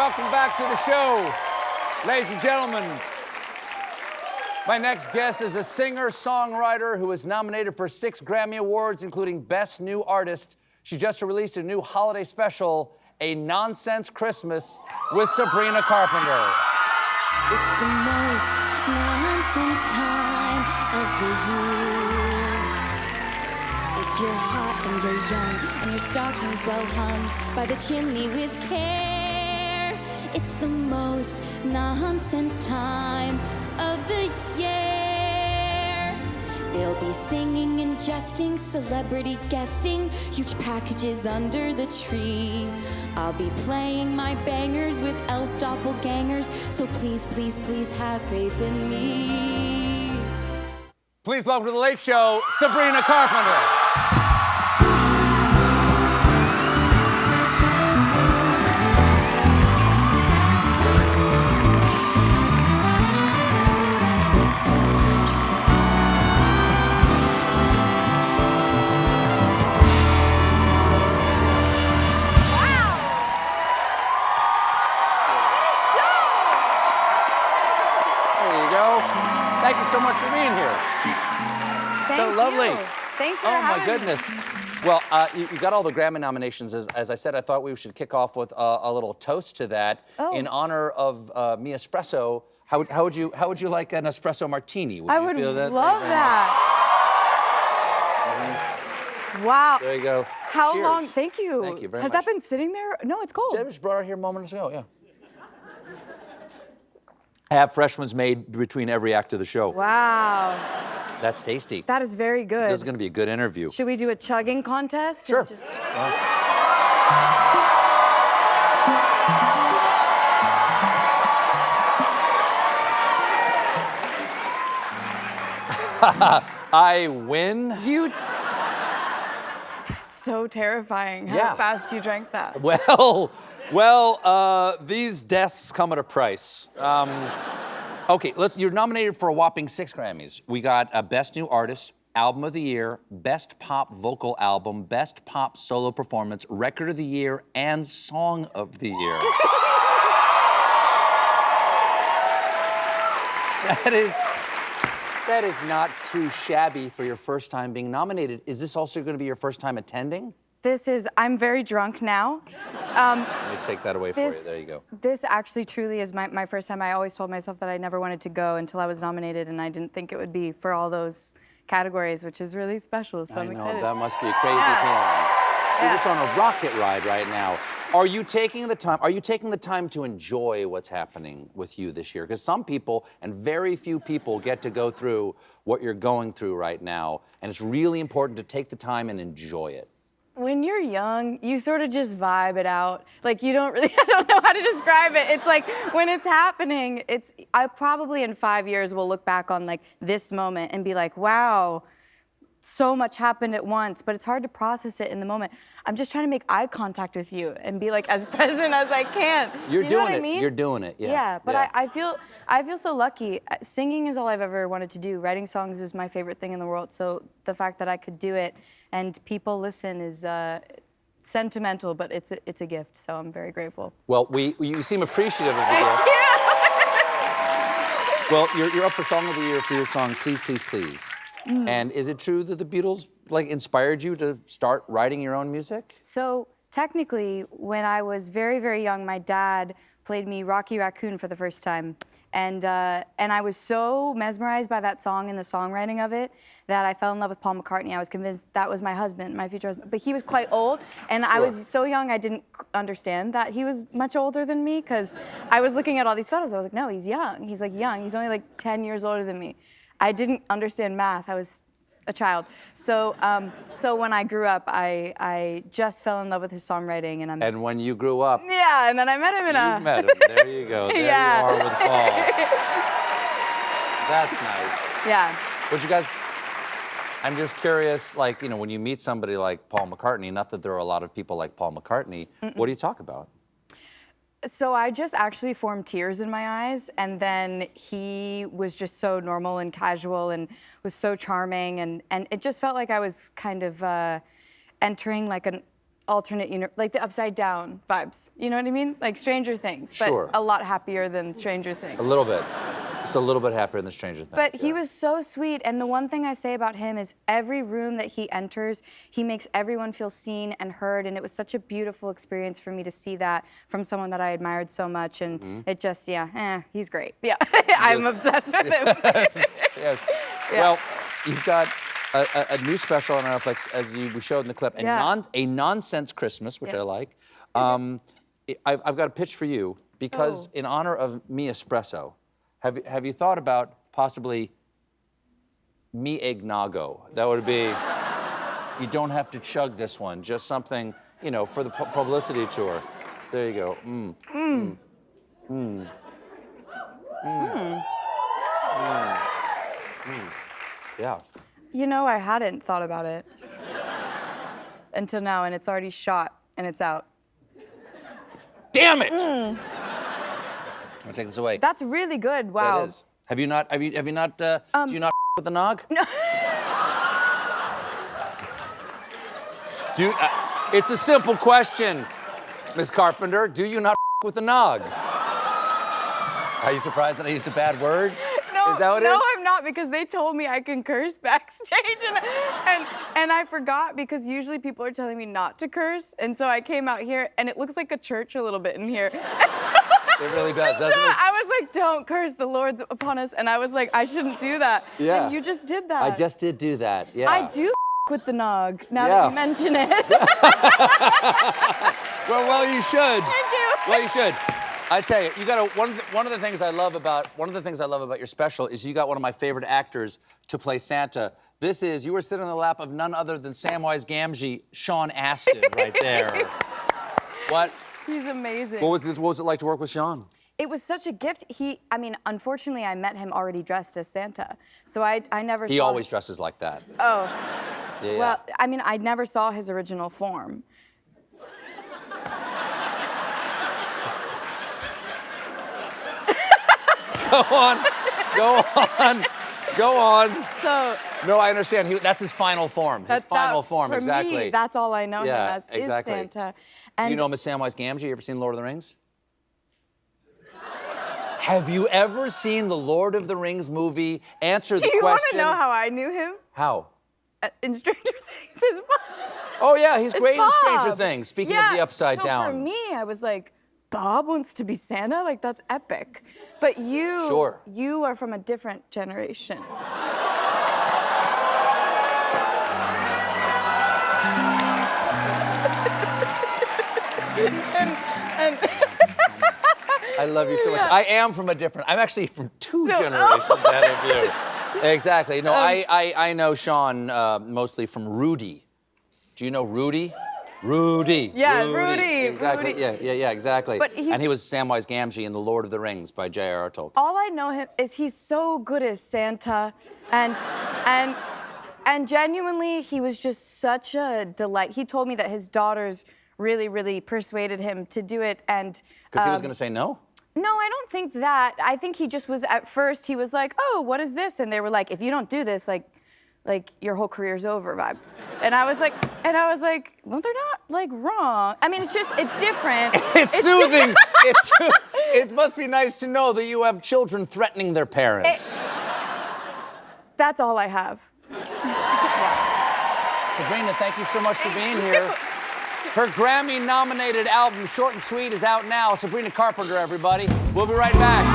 welcome back to the show. Ladies and gentlemen, my next guest is a singer-songwriter who is nominated for 6 Grammy Awards, including Best New Artist. She just released a new holiday special, A Nonsense Christmas with Sabrina Carpenter. It's the most nonsense time of the year. If you're hot and you're young and your stocking's well hung by the chimney with care, it's the most nonsense time of the year. They'll be singing and jesting, celebrity guesting, huge packages under the tree. I'll be playing my bangers with elf doppelgangers, so please, please, please have faith in me. Please welcome to The Late Show, Sabrina Carpenter. Thank you so much for being here. So lovely. Thanks for having me. Oh, my goodness. Well, you got all the Grammy nominations. As I said, I thought we should kick off with a little toast to that in honor of Mi Espresso. How would you like an espresso martini? I would love that. Wow. There you go. How Cheers. long? Thank you. Thank you very Has much. that been sitting there? No, it's cold. I just brought it here moments ago, yeah. I have fresh ones made between every act of the show. Wow. That's tasty. That is very good. This is going to be a good interview. Should we do a chugging contest? Sure. I win? That's so terrifying how Yeah. fast you drank that. Well, these desks come at a price. Okay, you're nominated for a whopping 6 Grammys. We got a Best New Artist, Album of the Year, Best Pop Vocal Album, Best Pop Solo Performance, Record of the Year, and Song of the Year. That is not too shabby for your first time being nominated. Is this also going to be your first time attending? I'm very drunk now. Let me take that away for you. There you go. This actually truly is my first time. I always told myself that I never wanted to go until I was nominated, and I didn't think it would be for all those categories, which is really special, so I'm excited. I know, that must be a crazy feeling. You're just on a rocket ride right now. Are you taking the time to enjoy what's happening with you this year? Because some people, and very few people, get to go through what you're going through right now, and it's really important to take the time and enjoy it. When you're young, you sort of just vibe it out. Like, you don't really, I don't know how to describe it. It's like, when it's happening, I probably in 5 years will look back on like this moment and be like, wow, so much happened at once, but it's hard to process it in the moment. I'm just trying to make eye contact with you and be like as present as I can. You're Do you know doing what it. I mean? You're doing it. Yeah. Yeah, but I feel so lucky. Singing is all I've ever wanted to do. Writing songs is my favorite thing in the world. So the fact that I could do it and people listen is sentimental, but it's a gift. So I'm very grateful. Well, you seem appreciative of the gift. Well, you're up for Song of the Year for your song "Please, Please, Please." And is it true that the Beatles inspired you to start writing your own music? So technically, when I was very, very young, my dad played me Rocky Raccoon for the first time. And I was so mesmerized by that song and the songwriting of it that I fell in love with Paul McCartney. I was convinced that was my husband, my future husband. But he was quite old, and I was so young I didn't understand that he was much older than me, because I was looking at all these photos. I was like, no, he's young. He's young. He's only 10 years older than me. I didn't understand math. I was a child. So when I grew up, I just fell in love with his songwriting, And when you grew up, yeah, and then I met him in you met him. There you go. There you are with Paul. That's nice. Yeah. But you guys, I'm just curious, when you meet somebody like Paul McCartney, not that there are a lot of people like Paul McCartney, what do you talk about? So I just actually formed tears in my eyes, and then he was just so normal and casual and was so charming, and it just felt like I was kind of entering alternate like the upside down vibes. You know what I mean? Like Stranger Things, but Sure. a lot happier than Stranger Things. A little bit. Just a little bit happier than Stranger Things. But he was so sweet, and the one thing I say about him is every room that he enters, he makes everyone feel seen and heard, and it was such a beautiful experience for me to see that from someone that I admired so much, and it just, he's great. Yeah, I'm obsessed with him. Yes. Yeah. Well, you've got a new special on Netflix, as we showed in the clip, a nonsense Christmas, which I like. I've got a pitch for you, because in honor of Me Espresso, have you thought about possibly Me Eggnago? That would be, you don't have to chug this one, just something, you know, for the publicity tour. There you go. Yeah. You know, I hadn't thought about it until now, and it's already shot, and it's out. Damn it! I'm gonna take this away. That's really good. Wow. That is. Have you not, do you not with the nog? No. It's a simple question, Ms. Carpenter. Do you not with the nog? Are you surprised that I used a bad word? No, is that what it is? No, I'm not, because they told me I can curse backstage, and I forgot, because usually people are telling me not to curse, and so I came out here, and it looks like a church a little bit in here. It really does, doesn't it? I was like, don't curse, the Lord's upon us, and I was like, I shouldn't do that. Yeah. And you just did that. I just did do that, yeah. I do with the nog, now that you mention it. Well, you should. Thank you. Well, you should. I tell you, you got one of the things I love about your special is you got one of my favorite actors to play Santa. You were sitting on the lap of none other than Samwise Gamgee, Sean Astin, right there. What? He's amazing. What was it like to work with Sean? It was such a gift. Unfortunately, I met him already dressed as Santa, so I never saw. He always dresses like that. Oh. Yeah, well, I never saw his original form. Go on. So. No, I understand. That's his final form. His final form, for exactly. Me, that's all I know him as exactly. is Santa. Do you know Miss Samwise Gamgee? You ever seen Lord of the Rings? Have you ever seen the Lord of the Rings movie? Answer the question. Do you want to know how I knew him? How? In Stranger Things, his mom. Oh yeah, he's great Bob. in Stranger Things. Speaking of the Upside Down. So for me, I was like, Bob wants to be Santa? Like, that's epic. But you are from a different generation. and I love you so much. I am from I'm actually from two generations ahead of you. Exactly. No, I know Sean mostly from Rudy. Do you know Rudy? Rudy. Yeah, Rudy. Exactly. Rudy. Yeah, exactly. But and he was Samwise Gamgee in The Lord of the Rings by J.R.R. Tolkien. All I know him is he's so good as Santa, and genuinely, he was just such a delight. He told me that his daughters really, really persuaded him to do it, and because he was going to say no? No, I don't think that. I think he just was, at first, he was like, oh, what is this? And they were like, if you don't do this, like your whole career's over vibe. And I was like, well, they're not like wrong. I mean, it's different. It's soothing. It must be nice to know that you have children threatening their parents. That's all I have. Sabrina, thank you so much for being here. Her Grammy-nominated album, Short and Sweet, is out now. Sabrina Carpenter, everybody. We'll be right back.